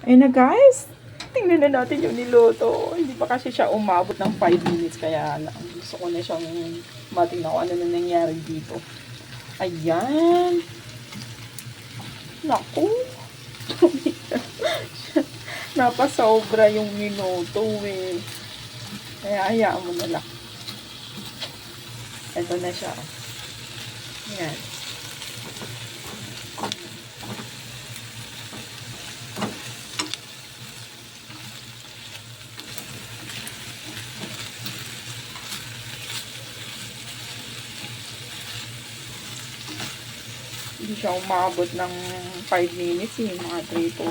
Ayun na guys. Tingnan na natin yung niluto. Hindi pa kasi siya umabot ng 5 minutes. Kaya gusto ko na siyang matingnan ko ano na nangyari dito. Ayan. Naku. Napasobra yung minuto eh. Kaya hayaan mo na lang. Ito na siya. Ayan. Hindi siya umabot ng 5 minutes eh. Mga 3 to,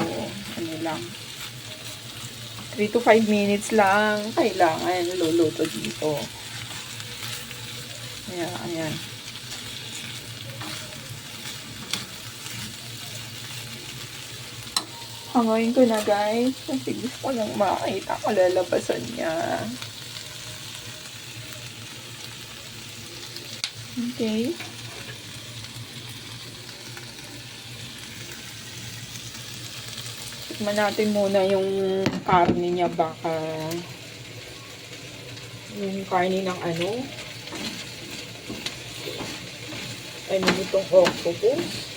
ano lang. 3 to 5 minutes lang kailangan luluto dito. Ayan. Hangoyin ko na guys. Kasi gusto ko nang makita kalalabasan niya. Okay. Tikman natin muna yung karne niya. Baka yung karne ng ano itong octopus.